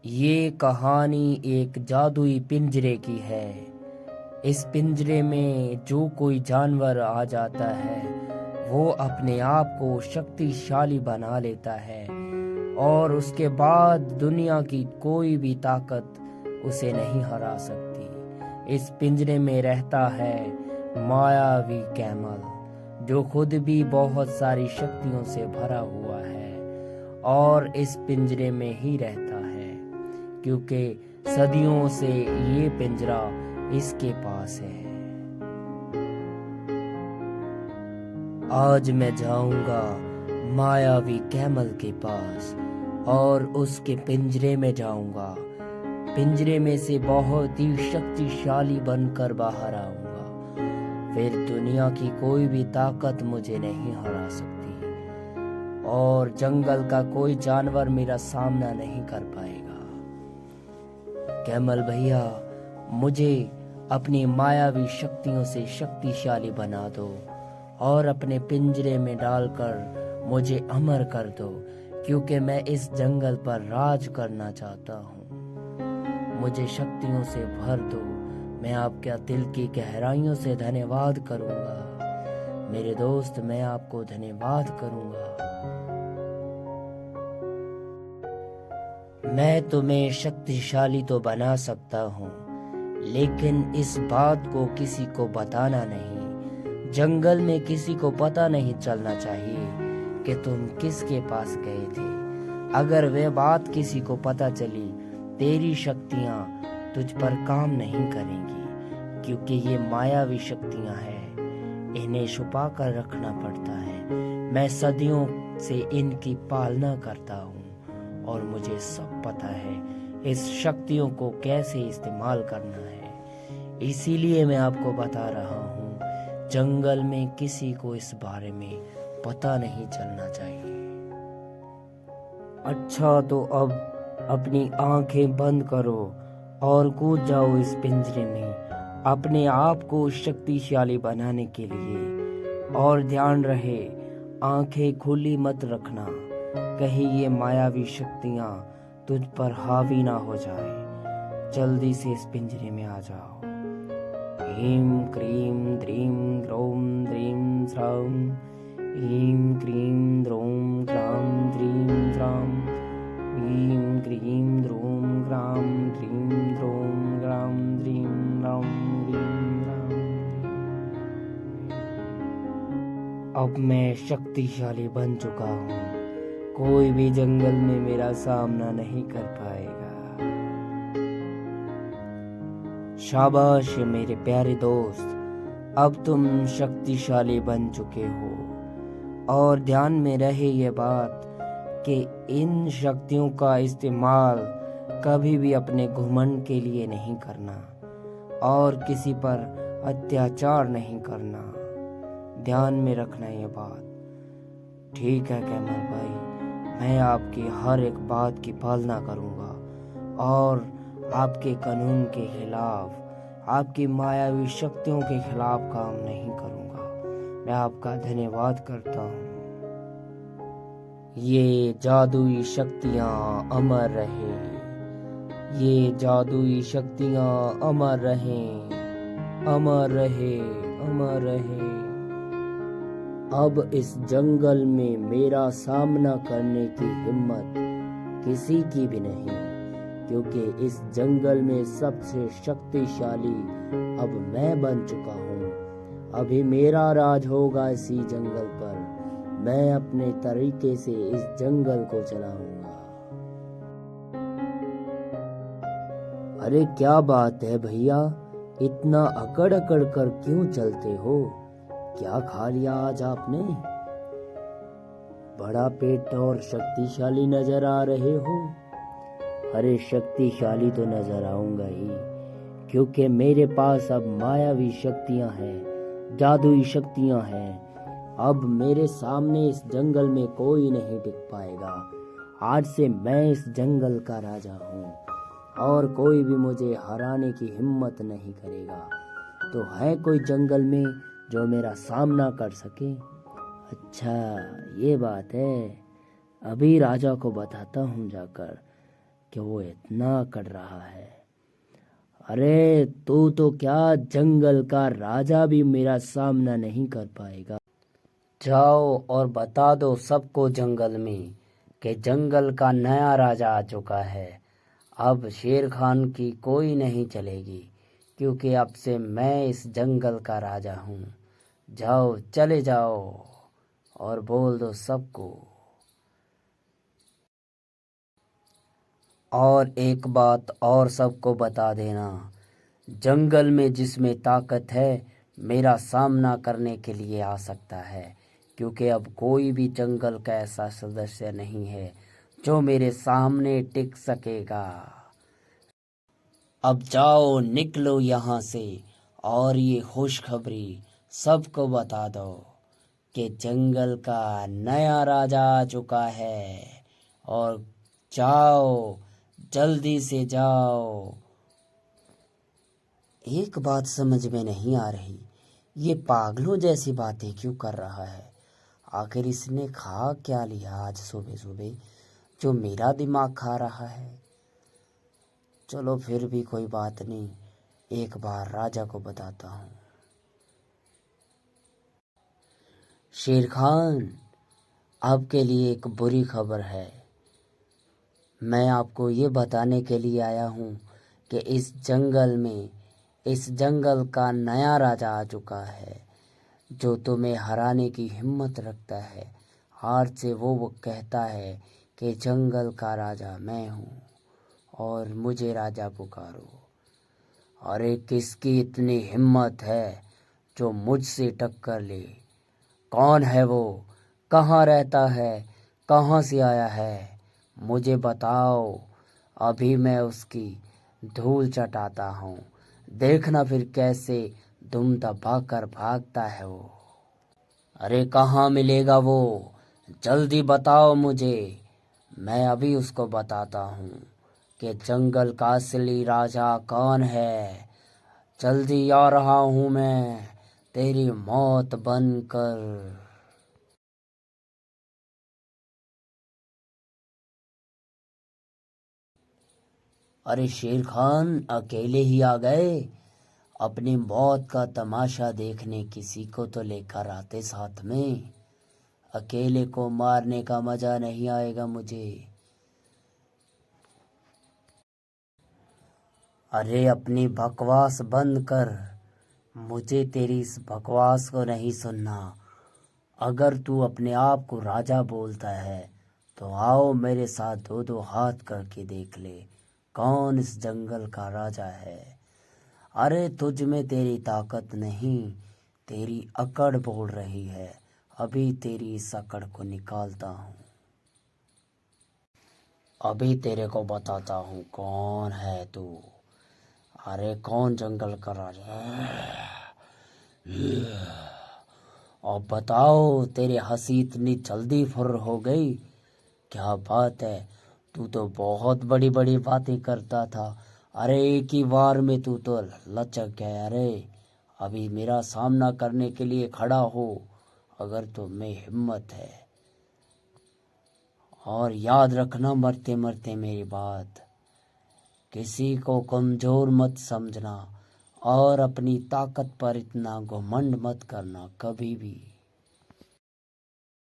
ये कहानी एक जादुई पिंजरे की है। इस पिंजरे में जो कोई जानवर आ जाता है वो अपने आप को शक्तिशाली बना लेता है और उसके बाद दुनिया की कोई भी ताकत उसे नहीं हरा सकती। इस पिंजरे में रहता है मायावी कैमल, जो खुद भी बहुत सारी शक्तियों से भरा हुआ है और इस पिंजरे में ही रहता है क्योंकि सदियों से ये पिंजरा इसके पास है। आज मैं जाऊंगा मायावी कैमल के पास और उसके पिंजरे में जाऊंगा। पिंजरे में से बहुत ही शक्तिशाली बनकर बाहर आऊंगा। फिर दुनिया की कोई भी ताकत मुझे नहीं हरा सकती और जंगल का कोई जानवर मेरा सामना नहीं कर पाएगा। कैमल भैया, मुझे अपनी मायावी शक्तियों से शक्तिशाली बना दो और अपने पिंजरे में डालकर मुझे अमर कर दो, क्योंकि मैं इस जंगल पर राज करना चाहता हूँ। मुझे शक्तियों से भर दो। मैं आपके दिल की गहराइयों से धन्यवाद करूँगा मेरे दोस्त, मैं आपको धन्यवाद करूँगा। मैं तुम्हें शक्तिशाली तो बना सकता हूँ, लेकिन इस बात को किसी को बताना नहीं। जंगल में किसी को पता नहीं चलना चाहिए कि तुम किसके पास गए थे। अगर वह बात किसी को पता चली, तेरी शक्तियाँ तुझ पर काम नहीं करेंगी, क्योंकि ये मायावी शक्तियाँ हैं। इन्हें छुपा कर रखना पड़ता है। मैं सदियों से इनकी पालना करता हूँ और मुझे सब पता है इस शक्तियों को कैसे इस्तेमाल करना है। इसीलिए मैं आपको बता रहा हूँ, जंगल में किसी को इस बारे में पता नहीं चलना चाहिए। अच्छा, तो अब अपनी आंखें बंद करो और कूद जाओ इस पिंजरे में अपने आप को शक्तिशाली बनाने के लिए। और ध्यान रहे, आंखें खुली मत रखना, कहीं ये मायावी शक्तियाँ तुझ पर हावी ना हो जाए। जल्दी से इस पिंजरे में आ जाओ। ह्रीं क्रीं द्रीं द्रौं द्रीं स्रां, ह्रीं क्रीं द्रौं ग्रां द्रीं स्रां, ह्रीं क्रीं द्रौं ग्रां द्रीं द्रौं ग्रां द्रीं द्रौं द्रीं द्रौं। अब मैं शक्तिशाली बन चुका हूँ। कोई भी जंगल में मेरा सामना नहीं कर पाएगा। शाबाश मेरे प्यारे दोस्त, अब तुम शक्तिशाली बन चुके हो। और ध्यान में रहे ये बात कि इन शक्तियों का इस्तेमाल कभी भी अपने घमंड के लिए नहीं करना और किसी पर अत्याचार नहीं करना। ध्यान में रखना ये बात। ठीक है कैमल भाई, मैं आपकी हर एक बात की पालना करूंगा और आपके कानून के खिलाफ, आपकी मायावी शक्तियों के खिलाफ काम नहीं करूंगा। मैं आपका धन्यवाद करता हूँ। ये जादुई शक्तियाँ अमर रहे, ये जादुई शक्तियाँ अमर रहें, अमर रहे, अमर रहे। अब इस जंगल में मेरा सामना करने की हिम्मत किसी की भी नहीं, क्योंकि इस जंगल में सबसे शक्तिशाली अब मैं बन चुका हूँ। अभी मेरा राज होगा इसी जंगल पर। मैं अपने तरीके से इस जंगल को चलाऊंगा। अरे क्या बात है भैया, इतना अकड़ अकड़ कर क्यों चलते हो? क्या खा लिया आज आपने? बड़ा पेट और शक्तिशाली नजर आ रहे हो। अरे शक्तिशाली तो नजर आऊंगा ही, क्योंकि मेरे पास अब मायावी शक्तियां हैं, जादुई शक्तियां हैं। अब मेरे सामने इस जंगल में कोई नहीं टिक पाएगा। आज से मैं इस जंगल का राजा हूँ और कोई भी मुझे हराने की हिम्मत नहीं करेगा। तो है कोई जंगल में जो मेरा सामना कर सके? अच्छा, ये बात है। अभी राजा को बताता हूँ जाकर। कि वो इतना कर रहा है। अरे तू तो क्या, जंगल का राजा भी मेरा सामना नहीं कर पाएगा। जाओ और बता दो सबको जंगल में कि जंगल का नया राजा आ चुका है। अब शेर खान की कोई नहीं चलेगी, क्योंकि अब से मैं इस जंगल का राजा हूँ। जाओ, चले जाओ और बोल दो सबको। और एक बात और सबको बता देना, जंगल में जिसमें ताकत है मेरा सामना करने के लिए आ सकता है, क्योंकि अब कोई भी जंगल का ऐसा सदस्य नहीं है जो मेरे सामने टिक सकेगा। अब जाओ, निकलो यहाँ से और ये खुशखबरी सबको बता दो कि जंगल का नया राजा आ चुका है। और जाओ, जल्दी से जाओ। एक बात समझ में नहीं आ रही, ये पागलों जैसी बातें क्यों कर रहा है? आखिर इसने खा क्या लिया आज सुबह सुबह जो मेरा दिमाग खा रहा है? चलो फिर भी कोई बात नहीं, एक बार राजा को बताता हूँ। शेर खान, आपके लिए एक बुरी खबर है। मैं आपको ये बताने के लिए आया हूँ कि इस जंगल का नया राजा आ चुका है जो तुम्हें हराने की हिम्मत रखता है। आज से वो कहता है कि जंगल का राजा मैं हूँ और मुझे राजा पुकारो। अरे किसकी इतनी हिम्मत है जो मुझसे टक्कर ले? कौन है वो? कहाँ रहता है? कहाँ से आया है? मुझे बताओ, अभी मैं उसकी धूल चटाता हूँ। देखना फिर कैसे दुम दबा कर भागता है वो। अरे कहाँ मिलेगा वो? जल्दी बताओ मुझे, मैं अभी उसको बताता हूँ कि जंगल का असली राजा कौन है। जल्दी आ रहा हूँ मैं, तेरी मौत बनकर। अरे शेर खान, अकेले ही आ गए? अपनी मौत का तमाशा देखने किसी को तो लेकर आते साथ में। अकेले को मारने का मजा नहीं आएगा मुझे। अरे अपनी बकवास बंद कर, मुझे तेरी इस बकवास को नहीं सुनना। अगर तू अपने आप को राजा बोलता है तो आओ मेरे साथ दो दो हाथ करके देख ले कौन इस जंगल का राजा है। अरे तुझ में तेरी ताकत नहीं, तेरी अकड़ बोल रही है। अभी तेरी इस अकड़ को निकालता हूँ। अभी तेरे को बताता हूँ कौन है तू। अरे कौन जंगल का राजा है? अब बताओ, तेरी हंसी इतनी जल्दी फुर्र हो गई? क्या बात है, तू तो बहुत बड़ी बड़ी बातें करता था। अरे एक ही बार में तू तो लचक गया। अरे अभी मेरा सामना करने के लिए खड़ा हो अगर तुम में हिम्मत है। और याद रखना मरते मरते मेरी बात, किसी को कमज़ोर मत समझना और अपनी ताकत पर इतना घमंड मत करना कभी भी।